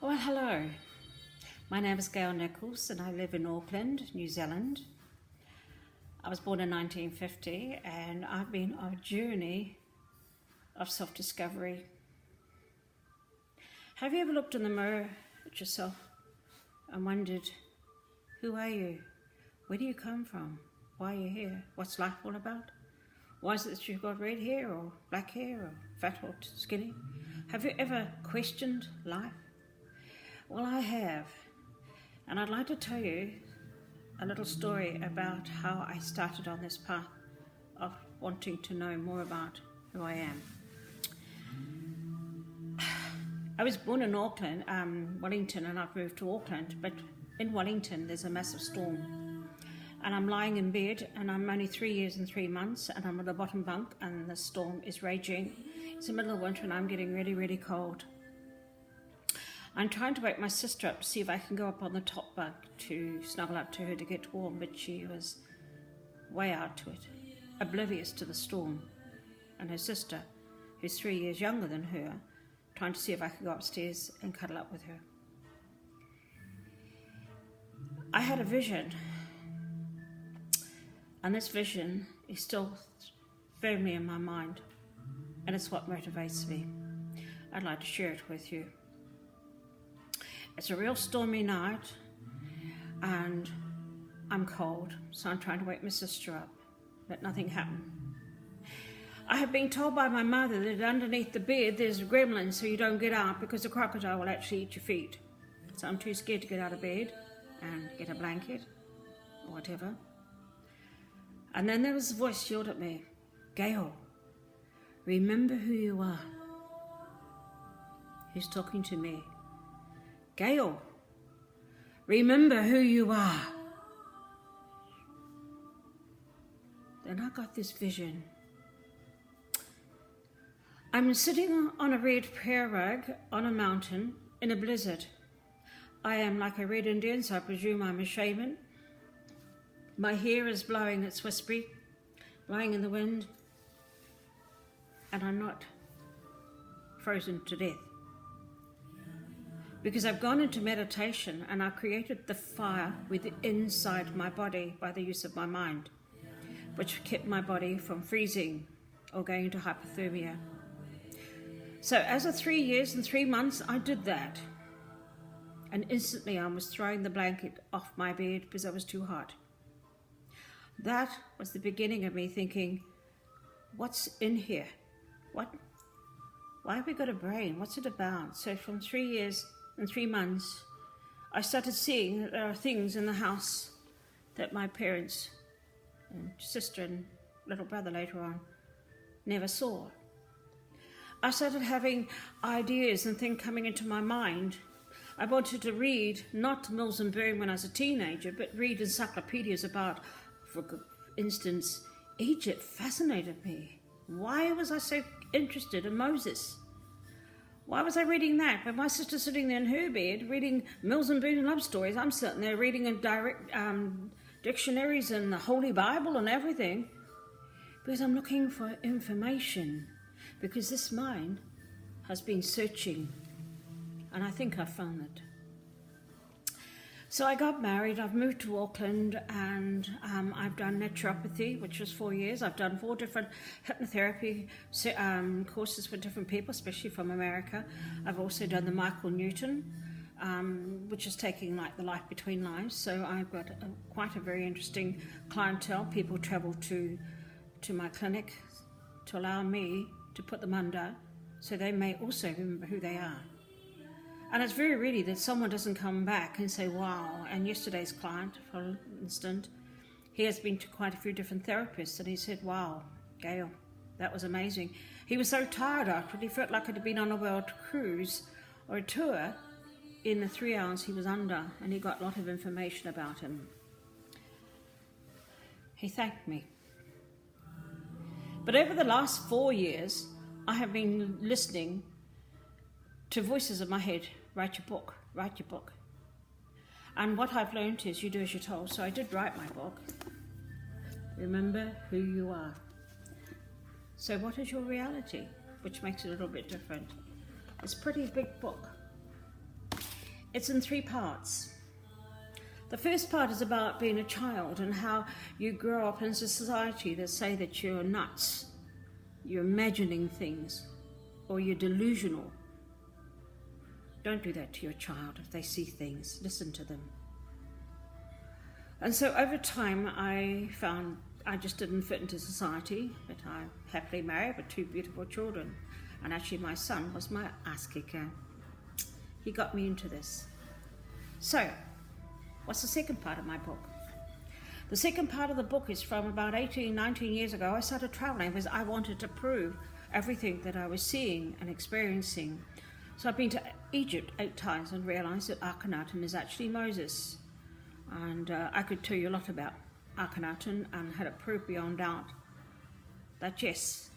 Well, hello. My name is Gail Nicholls and I live in Auckland, New Zealand. I was born in 1950 and I've been on a journey of self-discovery. Have you ever looked in the mirror at yourself and wondered, who are you? Where do you come from? Why are you here? What's life all about? Why is it that you've got red hair or black hair or fat or skinny? Have you ever questioned life? Well, I have, and I'd like to tell you a little story about how I started on this path of wanting to know more about who I am. I was born in Auckland, Wellington, and I've moved to Auckland, but in Wellington there's a massive storm. And I'm lying in bed and I'm only 3 years and 3 months and I'm on the bottom bunk and the storm is raging. It's the middle of winter and I'm getting really, really cold. I'm trying to wake my sister up to see if I can go up on the top bunk to snuggle up to her to get warm, but she was way out to it, oblivious to the storm. And her sister, who's 3 years younger than her, trying to see if I could go upstairs and cuddle up with her. I had a vision, and this vision is still firmly in my mind, and it's what motivates me. I'd like to share it with you. It's a real stormy night and I'm cold, so I'm trying to wake my sister up, but nothing happened. I have been told by my mother that underneath the bed there's a gremlin, so you don't get out because the crocodile will actually eat your feet. So I'm too scared to get out of bed and get a blanket or whatever. And then there was a voice yelled at me, "Gail, remember who you are." Who's talking to me? "Gail, remember who you are." Then I got this vision. I'm sitting on a red prayer rug on a mountain in a blizzard. I am like a red Indian, so I presume I'm a shaman. My hair is blowing, it's whispery, blowing in the wind, and I'm not frozen to death. Because I've gone into meditation and I've created the fire within inside my body by the use of my mind, which kept my body from freezing or going into hypothermia. So as of 3 years and 3 months, I did that. And instantly I was throwing the blanket off my bed because I was too hot. That was the beginning of me thinking, what's in here? Why have we got a brain? What's it about? So from 3 years and 3 months, I started seeing that there are things in the house that my parents and sister and little brother later on never saw. I started having ideas and things coming into my mind. I wanted to read, not Mills and Boon when I was a teenager, but read encyclopedias about, for instance, Egypt fascinated me. Why was I so interested in Moses? Why was I reading that? But my sister's sitting there in her bed reading Mills and Boon love stories. I'm sitting there reading in direct dictionaries and the Holy Bible and everything. Because I'm looking for information. Because this mind has been searching. And I think I found it. So I got married, I've moved to Auckland, and I've done naturopathy, which was 4 years. I've done 4 different hypnotherapy courses for different people, especially from America. I've also done the Michael Newton, which is taking like the life between lives. So I've got quite a very interesting clientele. People travel to my clinic to allow me to put them under so they may also remember who they are. And it's very rare that someone doesn't come back and say, wow. And yesterday's client, for instance, he has been to quite a few different therapists and he said, wow, Gail, that was amazing. He was so tired after it, he felt like it had been on a world cruise or a tour in the 3 hours he was under, and he got a lot of information about him. He thanked me. But over the last 4 years, I have been listening to voices in my head. Write your book, write your book. And what I've learned is you do as you're told. So I did write my book. Remember who you are. So what is your reality? Which makes it a little bit different. It's a pretty big book. It's in 3 parts. The first part is about being a child and how you grow up in a society that say that you're nuts, you're imagining things, or you're delusional. Don't do that to your child. If they see things, listen to them. And so over time I found I just didn't fit into society, but I'm happily married with 2 beautiful children. And actually my son was my ass kicker. He got me into this. So, what's the second part of my book? The second part of the book is from about 18, 19 years ago. I started traveling because I wanted to prove everything that I was seeing and experiencing. So I've been to Egypt 8 times and realized that Akhenaten is actually Moses. And I could tell you a lot about Akhenaten and had it proved beyond doubt that yes,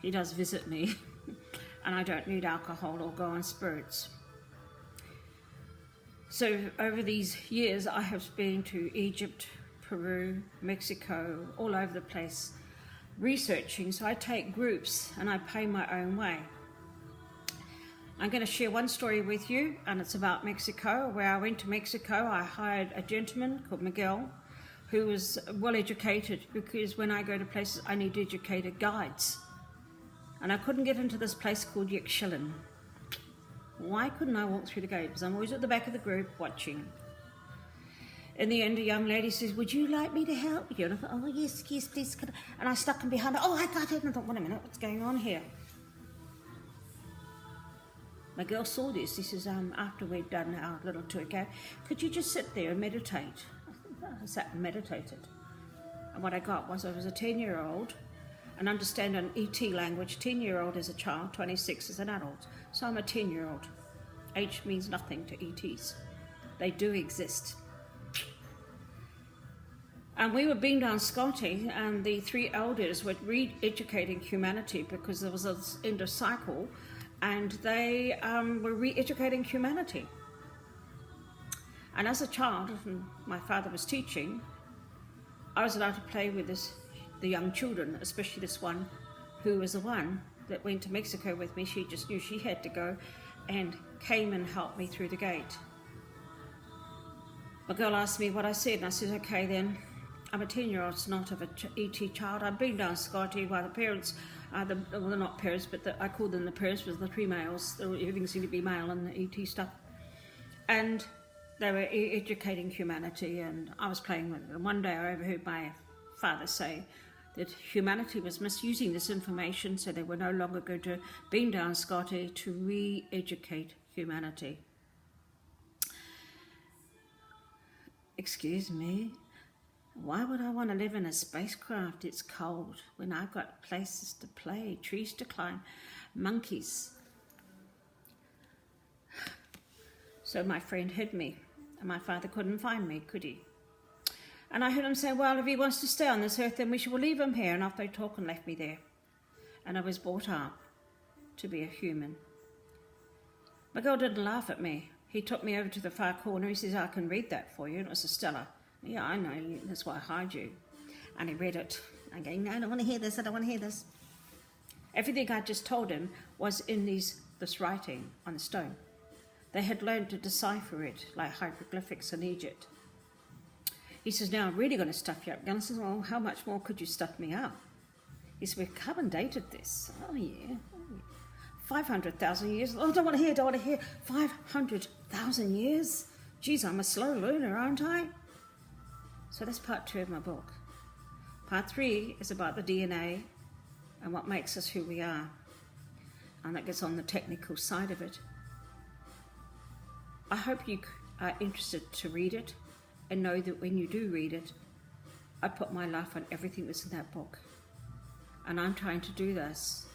he does visit me and I don't need alcohol or go on spirits. So over these years I have been to Egypt, Peru, Mexico, all over the place researching. So I take groups and I pay my own way. I'm going to share one story with you, and it's about Mexico. Where I went to Mexico, I hired a gentleman called Miguel, who was well educated, because when I go to places, I need educated guides. And I couldn't get into this place called Yaxchilin. Why couldn't I walk through the gate? Because I'm always at the back of the group watching. In the end, a young lady says, "Would you like me to help you?" And I thought, "Oh, yes, please." And I stuck him behind her. "Oh, I got it." And I thought, wait a minute, what's going on here? My girl saw this. He says, after we'd done our little tour, "Could you just sit there and meditate?" I sat and meditated. And what I got was I was a 10-year-old and understand an ET language. 10-year-old is a child, 26 is an adult. So I'm a 10-year-old. Age means nothing to ETs. They do exist. And we were being down Scotty, and the 3 elders were re-educating humanity because there was an end of cycle, and they were re-educating humanity. And as a child, and my father was teaching, I was allowed to play with the young children, especially this one, who was the one that went to Mexico with me. She just knew she had to go and came and helped me through the gate. My girl asked me what I said, and I said, "Okay then, I'm a 10-year-old, it's not of a ET child. I've been down Scotty while the parents, well, they're not parents, but I call them the parents, was the 3 males. Everything seemed to be male in the ET stuff. And they were educating humanity, and I was playing with it. And one day I overheard my father say that humanity was misusing this information, so they were no longer going to beam down Scotty to re-educate humanity. Excuse me, why would I want to live in a spacecraft? It's cold when I've got places to play, trees to climb, monkeys. So my friend hid me, and my father couldn't find me, could he? And I heard him say, "Well, if he wants to stay on this earth, then we shall leave him here." And off they talk and left me there. And I was brought up to be a human. My girl didn't laugh at me. He took me over to the far corner. He says, "I can read that for you." And it was a Stella. "Yeah, I know, that's why I hide you." And he read it. I'm going, "No, I don't want to hear this, I don't want to hear this." Everything I just told him was in this writing on the stone. They had learned to decipher it like hieroglyphics in Egypt. He says, "Now I'm really going to stuff you up." And I says, "Well, how much more could you stuff me up?" He said, "We've carbon dated this." "Oh yeah. 500,000 years. Oh, don't want to hear. 500,000 years? Geez, I'm a slow learner, aren't I? So that's part 2 of my book. Part 3 is about the DNA and what makes us who we are. And that gets on the technical side of it. I hope you are interested to read it and know that when you do read it, I put my life on everything that's in that book. And I'm trying to do this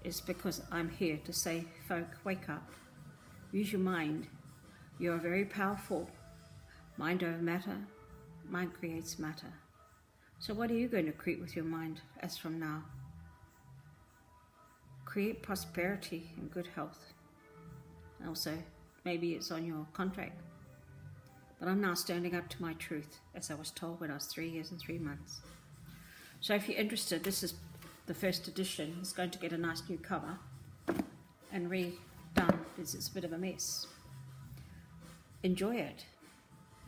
is because I'm here to say, folk, wake up. Use your mind. You are very powerful. Mind over matter. Mind creates matter. So what are you going to create with your mind as from now? Create prosperity and good health. Also, maybe it's on your contract. But I'm now standing up to my truth, as I was told when I was 3 years and 3 months. So if you're interested, this is the first edition. It's going to get a nice new cover and redone is it's a bit of a mess. Enjoy it,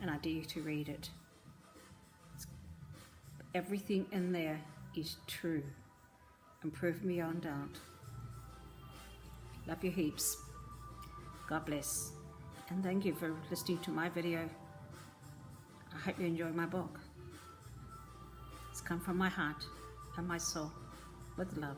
and I dare you to read it. Everything in there is true and proven beyond doubt. Love you heaps. God bless. And thank you for listening to my video. I hope you enjoy my book. It's come from my heart and my soul with love.